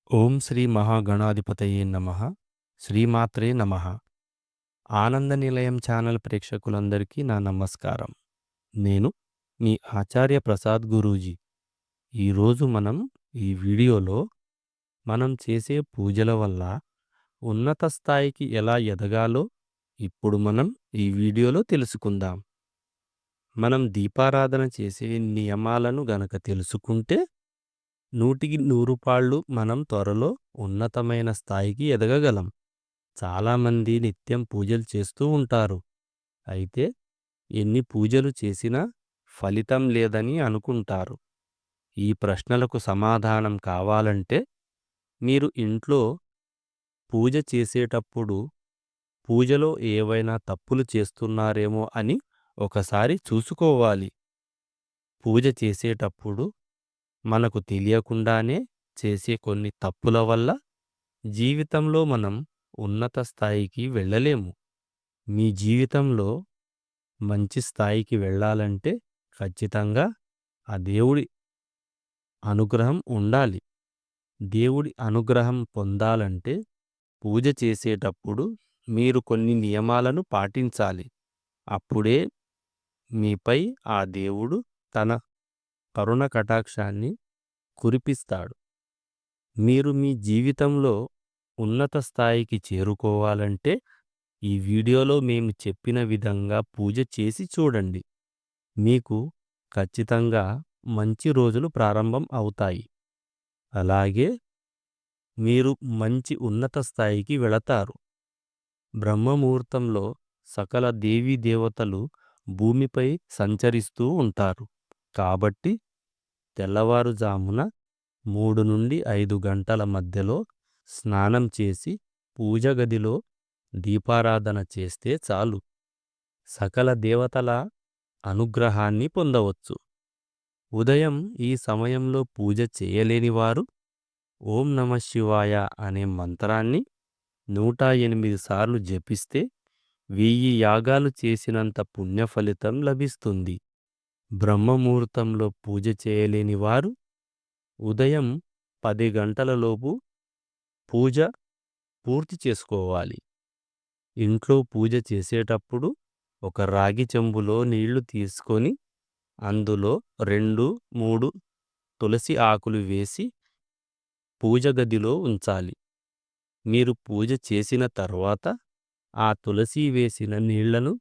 ఓం శ్రీ మహాగణాధిపతయే నమః. శ్రీమాత్రే నమః. ఆనంద నిలయం ఛానల్ ప్రేక్షకులందరికీ నా నమస్కారం. నేను మీ ఆచార్య ప్రసాద్ గురూజీ. ఈరోజు ఈ వీడియోలో మనం చేసే పూజల వల్ల ఉన్నత స్థాయికి ఎలా ఎదగాలో ఇప్పుడు ఈ వీడియోలో తెలుసుకుందాం. మనం దీపారాధన చేసే నియమాలను గనక తెలుసుకుంటే 100కి 100 పాళ్ళు మనం త్వరలో ఉన్నతమైన స్థాయికి ఎదగగలం. చాలామంది నిత్యం పూజలు చేస్తూ ఉంటారు. అయితే ఎన్ని పూజలు చేసినా ఫలితం లేదని అనుకుంటారు. ఈ ప్రశ్నలకు సమాధానం కావాలంటే మీరు ఇంట్లో పూజ చేసేటప్పుడు పూజలో ఏవైనా తప్పులు చేస్తున్నారేమో అని ఒకసారి చూసుకోవాలి. పూజ చేసేటప్పుడు మనకు తెలియకుండానే చేసే కొన్ని తప్పుల వల్ల జీవితంలో మనం ఉన్నత స్థాయికి వెళ్ళలేము. మీ జీవితంలో మంచి స్థాయికి వెళ్ళాలంటే ఖచ్చితంగా ఆ దేవుడి అనుగ్రహం ఉండాలి. దేవుడి అనుగ్రహం పొందాలంటే పూజ చేసేటప్పుడు మీరు కొన్ని నియమాలను పాటించాలి. అప్పుడే మీపై ఆ దేవుడు తన కరుణ కటాక్షాన్ని కురిపిస్తాడు. మీరు మీ జీవితంలో ఉన్నత స్థాయికి చేరుకోవాలంటే ఈ వీడియోలో మేము చెప్పిన విధంగా పూజ చేసి చూడండి. మీకు ఖచ్చితంగా మంచి రోజులు ప్రారంభం అవుతాయి. అలాగే మీరు మంచి ఉన్నత స్థాయికి వెళతారు. బ్రహ్మముహూర్తంలో సకల దేవీ దేవతలు భూమిపై సంచరిస్తూ ఉంటారు. కాబట్టి తెల్లవారుజామున 3 నుండి 5 గంటల మధ్యలో స్నానం చేసి పూజ గదిలో దీపారాధన చేస్తే చాలు. సకల దేవతల అనుగ్రహాన్ని పొందవచ్చు. ఉదయం ఈ సమయంలో పూజ చేయలేని వారు ఓం నమః శివాయ అనే మంత్రాన్ని 108 సార్లు జపిస్తే 1000 యాగాలు చేసినంత పుణ్యఫలితం లభిస్తుంది. బ్రహ్మముహూర్తంలో పూజ చేయలేని వారు ఉదయం 10 గంటలలోపు పూజ పూర్తి చేసుకోవాలి. ఇంట్లో పూజ చేసేటప్పుడు ఒక రాగి చెంబులో నీళ్లు తీసుకొని అందులో 2, 3 తులసి ఆకులు వేసి పూజ గదిలో ఉంచాలి. మీరు పూజ చేసిన తర్వాత ఆ తులసి వేసిన నీళ్లను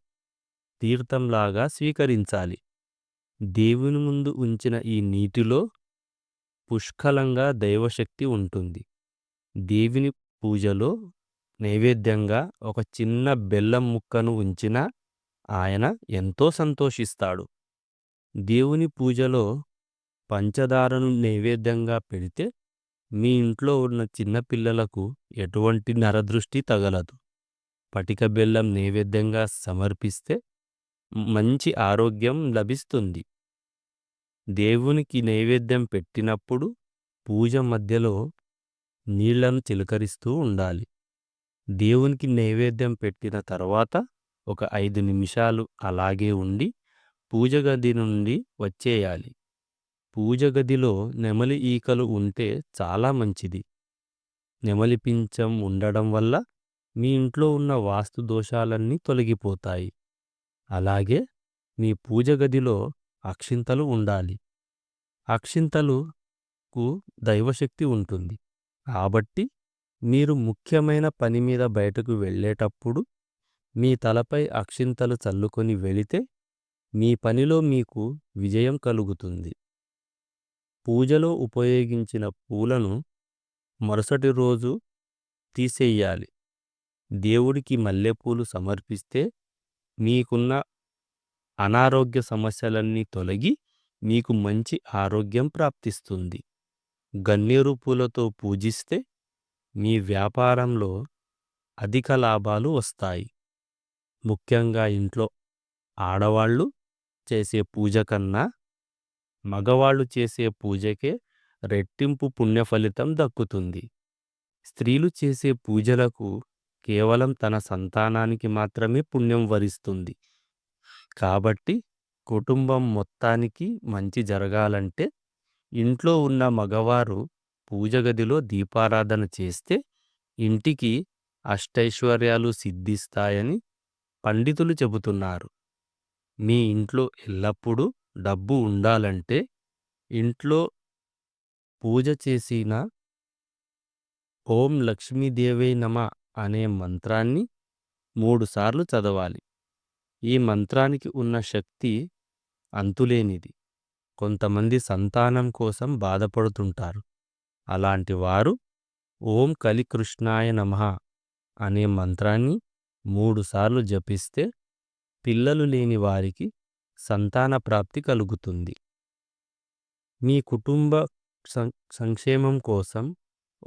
తీర్థంలాగా స్వీకరించాలి. దేవుని ముందు ఉంచిన ఈ నీటిలో పుష్కలంగా దైవశక్తి ఉంటుంది. దేవుని పూజలో నైవేద్యంగా ఒక చిన్న బెల్లం ముక్కను ఉంచినా ఆయన ఎంతో సంతోషిస్తాడు. దేవుని పూజలో పంచదారను నైవేద్యంగా పెడితే మీ ఇంట్లో ఉన్న చిన్న పిల్లలకు ఎటువంటి నరదృష్టి తగలదు. పటిక బెల్లం నైవేద్యంగా సమర్పిస్తే మంచి ఆరోగ్యం లభిస్తుంది. దేవునికి నైవేద్యం పెట్టినప్పుడు పూజ మధ్యలో నీళ్లను చిలకరిస్తూ ఉండాలి. దేవునికి నైవేద్యం పెట్టిన తర్వాత ఒక 5 నిమిషాలు అలాగే ఉండి పూజ గది నుండి వచ్చేయాలి. పూజ గదిలో నెమలి ఈకలు ఉంటే చాలా మంచిది. నెమలి పించం ఉండడం వల్ల మీ ఇంట్లో ఉన్న వాస్తు దోషాలన్నీ తొలగిపోతాయి. అలాగే మీ పూజ గదిలో అక్షింతలు ఉండాలి. అక్షింతలకు దైవశక్తి ఉంటుంది. కాబట్టి మీరు ముఖ్యమైన పని మీద బయటకు వెళ్ళేటప్పుడు మీ తలపై అక్షింతలు చల్లుకొని వెళితే మీ పనిలో మీకు విజయం కలుగుతుంది. పూజలో ఉపయోగించిన పూలను మరుసటి రోజు తీసేయాలి. దేవుడికి మల్లెపూలు సమర్పిస్తే మీకున్న అనారోగ్య సమస్యలన్నీ తొలగి మీకు మంచి ఆరోగ్యం ప్రాప్తిస్తుంది. గన్నేరు పూలతో పూజిస్తే మీ వ్యాపారంలో అధిక లాభాలు వస్తాయి. ముఖ్యంగా ఇంట్లో ఆడవాళ్ళు చేసే పూజ కన్నా మగవాళ్ళు చేసే పూజకే రెట్టింపు పుణ్యఫలితం దక్కుతుంది. స్త్రీలు చేసే పూజలకు కేవలం తన సంతానానికి మాత్రమే పుణ్యం వరిస్తుంది. కాబట్టి కుటుంబం మొత్తానికి మంచి జరగాలంటే ఇంట్లో ఉన్న మగవారు పూజ గదిలో దీపారాధన చేస్తే ఇంటికి అష్టైశ్వర్యాలు సిద్ధిస్తాయని పండితులు చెబుతున్నారు. మీ ఇంట్లో ఎల్లప్పుడూ డబ్బు ఉండాలంటే ఇంట్లో పూజ చేసిన ఓం లక్ష్మీదేవై నమః అనే మంత్రాన్ని 3 సార్లు చదవాలి. ఈ మంత్రానికి ఉన్న శక్తి అంతులేనిది. కొంతమంది సంతానం కోసం బాధపడుతుంటారు. అలాంటి వారు ఓం కలికృష్ణాయ నమః అనే మంత్రాన్ని 3 సార్లు జపిస్తే పిల్లలు లేని వారికి సంతాన ప్రాప్తి కలుగుతుంది. మీ కుటుంబ సంక్షేమం కోసం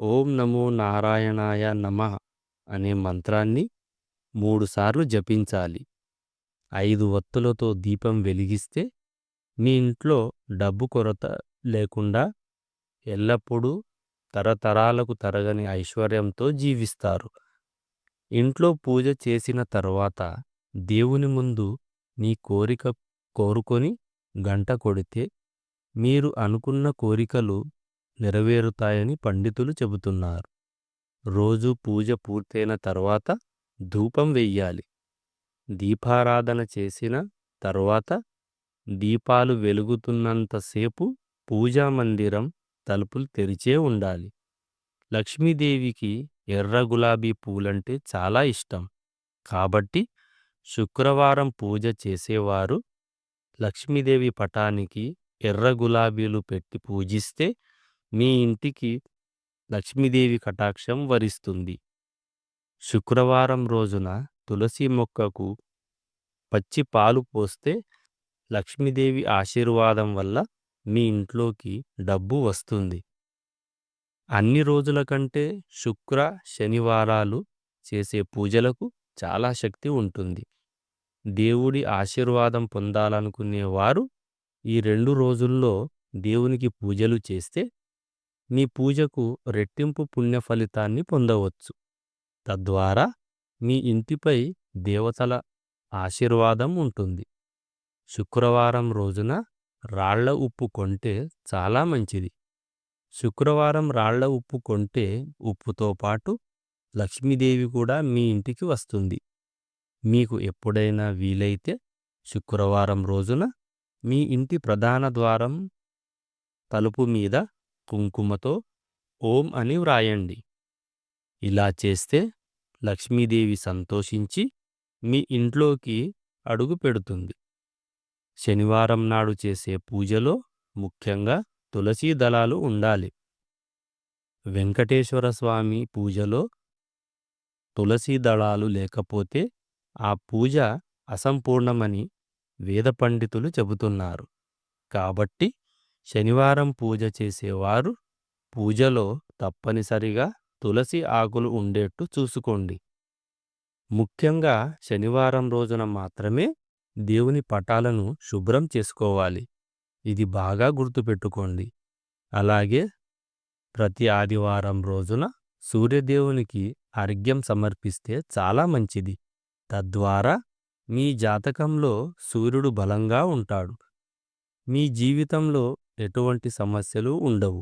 ఓం నమో నారాయణాయ నమః అనే మంత్రాన్ని 3 సార్లు జపించాలి. 5 వత్తులతో దీపం వెలిగిస్తే మీ ఇంట్లో డబ్బు కొరత లేకుండా ఎల్లప్పుడూ తరతరాలకు తరగని ఐశ్వర్యంతో జీవిస్తారు. ఇంట్లో పూజ చేసిన తరువాత దేవుని ముందు నీ కోరిక కోరుకొని గంట కొడితే మీరు అనుకున్న కోరికలు నెరవేరుతాయని పండితులు చెబుతున్నారు. రోజు పూజ పూర్తయిన తర్వాత ధూపం వెయ్యాలి. దీపారాధన చేసిన తరువాత దీపాలు వెలుగుతున్నంతసేపు పూజా మందిరం తలుపులు తెరిచే ఉండాలి. లక్ష్మీదేవికి ఎర్ర గులాబీ పూలంటే చాలా ఇష్టం. కాబట్టి శుక్రవారం పూజ చేసేవారు లక్ష్మీదేవి పటానికి ఎర్ర గులాబీలు పెట్టి పూజిస్తే మీ ఇంటికి లక్ష్మీదేవి కటాక్షం వరిస్తుంది. శుక్రవారం రోజున తులసి మొక్కకు పచ్చి పాలు పోస్తే లక్ష్మీదేవి ఆశీర్వాదం వల్ల మీ ఇంట్లోకి డబ్బు వస్తుంది. అన్ని రోజుల కంటే శుక్ర, శనివారాలు చేసే పూజలకు చాలా శక్తి ఉంటుంది. దేవుడి ఆశీర్వాదం పొందాలనుకునేవారు ఈ 2 రోజుల్లో దేవునికి పూజలు చేస్తే మీ పూజకు రెట్టింపు పుణ్య ఫలితాన్ని పొందవచ్చు. తద్వారా మీ ఇంటిపై దేవతల ఆశీర్వాదం ఉంటుంది. శుక్రవారం రోజున రాళ్ల ఉప్పు కొంటే చాలా మంచిది. శుక్రవారం రాళ్ల ఉప్పు కొంటే ఉప్పుతో పాటు లక్ష్మీదేవి కూడా మీ ఇంటికి వస్తుంది. మీకు ఎప్పుడైనా వీలైతే శుక్రవారం రోజున మీ ఇంటి ప్రధాన ద్వారం తలుపు మీద కుంకుమతో ఓం అని వ్రాయండి. ఇలా చేస్తే లక్ష్మీదేవి సంతోషించి మీ ఇంట్లోకి అడుగు పెడుతుంది. శనివారం నాడు చేసే పూజలో ముఖ్యంగా తులసీ దళాలు ఉండాలి. వెంకటేశ్వర స్వామి పూజలో తులసీ దళాలు లేకపోతే ఆ పూజ అసంపూర్ణమని వేద పండితులు చెబుతున్నారు. కాబట్టి శనివారం పూజ చేసేవారు పూజలో తప్పనిసరిగా తులసి ఆకులు ఉండేట్టు చూసుకోండి. ముఖ్యంగా శనివారం రోజున మాత్రమే దేవుని పటాలను శుభ్రం చేసుకోవాలి. ఇది బాగా గుర్తుపెట్టుకోండి. అలాగే ప్రతి ఆదివారం రోజున సూర్యదేవునికి అర్ఘ్యం సమర్పిస్తే చాలా మంచిది. తద్వారా మీ జాతకంలో సూర్యుడు బలంగా ఉంటాడు. మీ జీవితంలో ఎటువంటి సమస్యలు ఉండవు.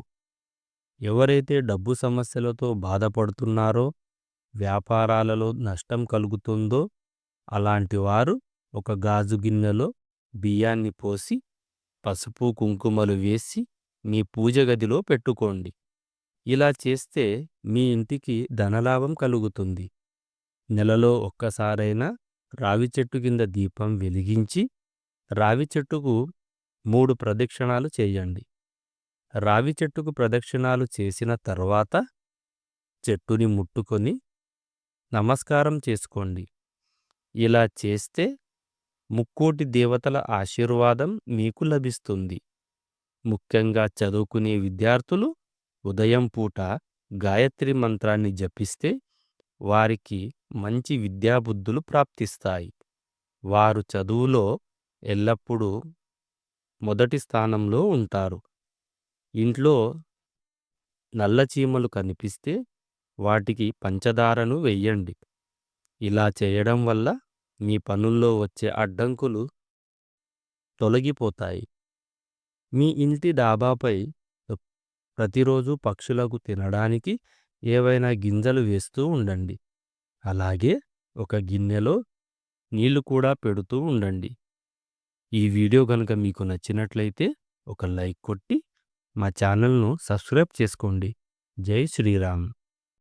ఎవరైతే డబ్బు సమస్యలతో బాధపడుతున్నారో, వ్యాపారాలలో నష్టం కలుగుతుందో అలాంటి వారు ఒక గాజు గిన్నెలో బియ్యాన్ని పోసి పసుపు కుంకుమలు వేసి మీ పూజ గదిలో పెట్టుకోండి. ఇలా చేస్తే మీ ఇంటికి ధనలాభం కలుగుతుంది. నెలలో ఒక్కసారైనా రావి చెట్టు కింద దీపం వెలిగించి రావి చెట్టుకు 3 ప్రదక్షిణాలు చేయండి. రావి చెట్టుకు ప్రదక్షిణాలు చేసిన తర్వాత చెట్టుని ముట్టుకొని నమస్కారం చేసుకోండి. ఇలా చేస్తే ముక్కోటి దేవతల ఆశీర్వాదం మీకు లభిస్తుంది. ముఖ్యంగా చదువుకునే విద్యార్థులు ఉదయం పూట గాయత్రి మంత్రాన్ని జపిస్తే వారికి మంచి విద్యాబుద్ధులు ప్రాప్తిస్తాయి. వారు చదువులో ఎల్లప్పుడూ మొదటి స్థానంలో ఉంటారు. ఇంట్లో నల్లచీమలు కనిపిస్తే వాటికి పంచదారను వెయ్యండి. ఇలా చేయడం వల్ల మీ పనుల్లో వచ్చే అడ్డంకులు తొలగిపోతాయి. మీ ఇంటి డాబాపై ప్రతిరోజు పక్షులకు తినడానికి ఏవైనా గింజలు వేస్తూ ఉండండి. అలాగే ఒక గిన్నెలో నీళ్లు కూడా పెడుతూ ఉండండి. ఈ వీడియో గనుక మీకు నచ్చినట్లయితే ఒక లైక్ కొట్టి మా ఛానల్‌ను సబ్స్క్రైబ్ చేసుకోండి. జై శ్రీరామ్.